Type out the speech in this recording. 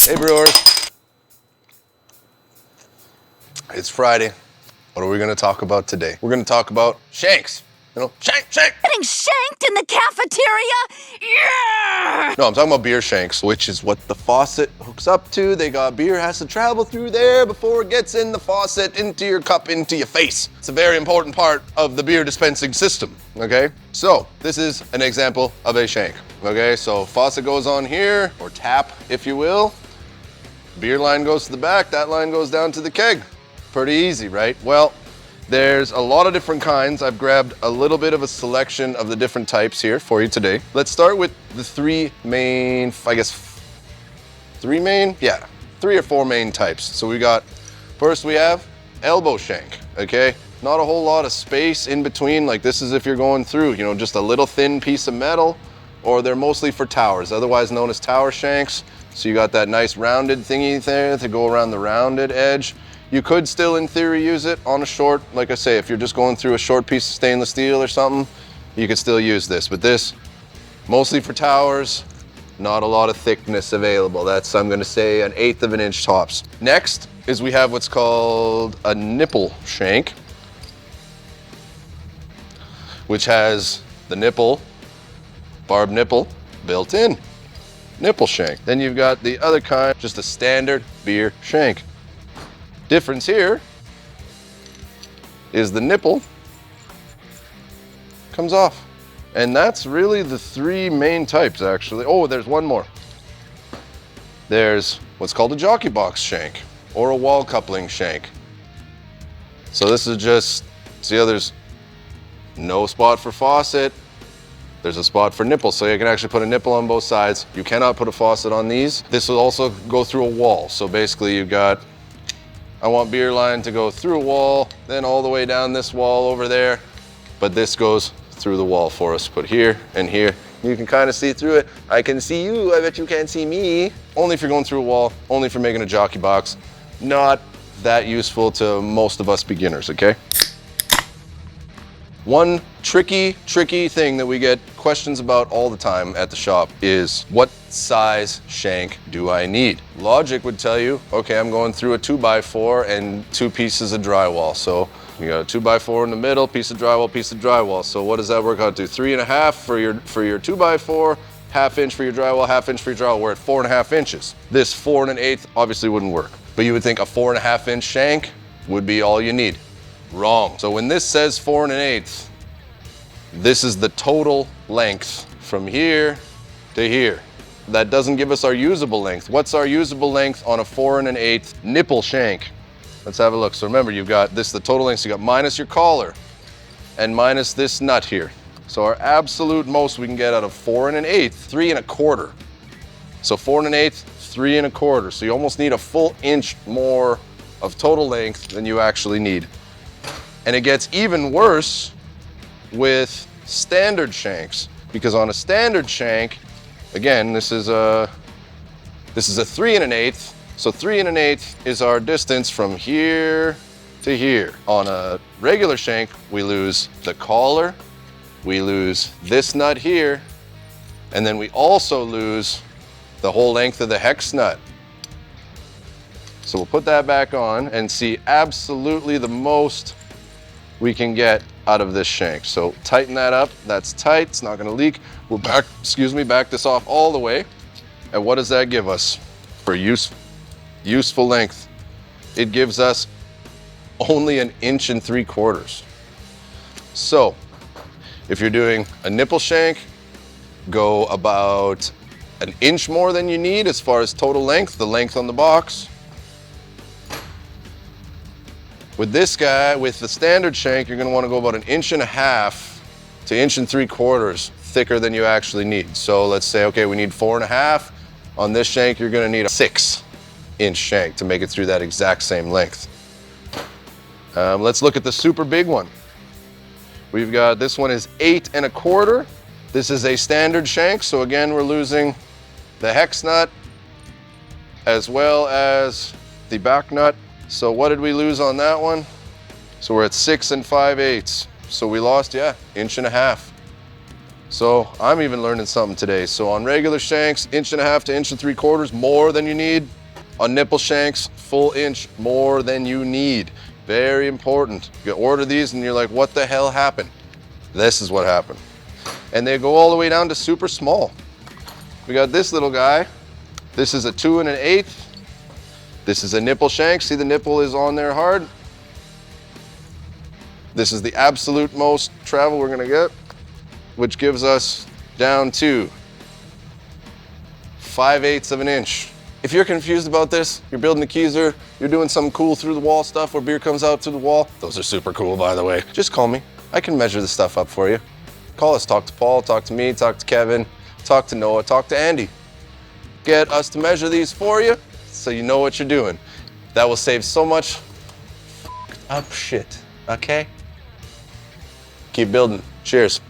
Hey brewers. It's Friday. What are we gonna talk about today? We're gonna talk about shanks. You know, shank. Getting shanked in the cafeteria? Yeah! No, I'm talking about beer shanks, which is what the faucet hooks up to. They got beer has to travel through there before it gets in the faucet, into your cup, into your face. It's a very important part of the beer dispensing system, okay? So, this is an example of a shank, okay? So, faucet goes on here, or tap, if you will. Beer line goes to the back, that line goes down to the keg. Pretty easy, right? Well, there's a lot of different kinds. I've grabbed a little bit of a selection of the different types here for you today. Let's start with the three or four main types. So first we have elbow shank, okay? Not a whole lot of space in between, like this is if you're going through, you know, just a little thin piece of metal, or they're mostly for towers, otherwise known as tower shanks. So you got that nice rounded thingy there to go around the rounded edge. You could still, in theory, use it on a short, like I say, if you're just going through a short piece of stainless steel or something, you could still use this. But this, mostly for towers, not a lot of thickness available. That's, I'm gonna say, 1/8 of an inch tops. Next is we have what's called a nipple shank, which has the nipple, barb nipple, built in. Nipple shank. Then you've got the other kind, just a standard beer shank. Difference here is the nipple comes off. And that's really the three main types, actually. Oh, there's one more. There's what's called a jockey box shank or a wall coupling shank. So this is just, see how there's no spot for faucet. There's a spot for nipple, so you can actually put a nipple on both sides. You cannot put a faucet on these. This will also go through a wall. So basically you've got, I want beer line to go through a wall, then all the way down this wall over there, but this goes through the wall for us. Put here and here. You can kind of see through it. I can see you, I bet you can't see me. Only if you're going through a wall, only if you're making a jockey box. Not that useful to most of us beginners, okay? One tricky thing that we get questions about all the time at the shop is, what size shank do I need? Logic would tell you, okay, I'm going through a 2x4 and 2 pieces of drywall. So you got a 2x4 in the middle, piece of drywall. So what does that work out to? 3.5 for your 2x4, 1/2 inch for your drywall, 1/2 inch for your drywall. We're at 4.5 inches. This 4 1/8 obviously wouldn't work, but you would think a 4.5 inch shank would be all you need. Wrong. So when this says 4 1/8, this is the total length from here to here. That doesn't give us our usable length. What's our usable length on a 4 1/8 nipple shank? Let's have a look. So remember, you've got this, the total length, so you got minus your collar and minus this nut here. So our absolute most we can get out of 4 1/8, 3 1/4. So 4 1/8, 3 1/4. So you almost need a full inch more of total length than you actually need. And it gets even worse with standard shanks, because on a standard shank, again, this is a 3 1/8. So 3 1/8 is our distance from here to here. On a regular shank, we lose the collar, we lose this nut here, and then we also lose the whole length of the hex nut. So we'll put that back on and see absolutely the most we can get out of this shank. So tighten that up, that's tight, it's not gonna leak. We'll back this off all the way. And what does that give us for useful length? It gives us only 1 3/4 inches. So if you're doing a nipple shank, go about 1 inch more than you need as far as total length, the length on the box. With this guy, with the standard shank, you're gonna wanna go about 1.5 to 1 3/4 inches thicker than you actually need. So let's say, okay, we need 4.5. On this shank, you're gonna need a 6-inch shank to make it through that exact same length. Let's look at the super big one. We've got, this one is 8 1/4. This is a standard shank, so again, we're losing the hex nut as well as the back nut. So what did we lose on that one? So we're at 6 5/8. So we lost, 1.5 inches. So I'm even learning something today. So on regular shanks, 1.5 to 1 3/4 inches more than you need. On nipple shanks, full inch more than you need. Very important. You order these and you're like, what the hell happened? This is what happened. And they go all the way down to super small. We got this little guy. This is a 2 1/8. This is a nipple shank. See, the nipple is on there hard. This is the absolute most travel we're gonna get, which gives us down to 5/8 of an inch. If you're confused about this, you're building a Keezer, you're doing some cool through the wall stuff where beer comes out through the wall. Those are super cool, by the way. Just call me. I can measure the stuff up for you. Call us, talk to Paul, talk to me, talk to Kevin, talk to Noah, talk to Andy. Get us to measure these for you so you know what you're doing. That will save so much up shit, okay? Keep building. Cheers.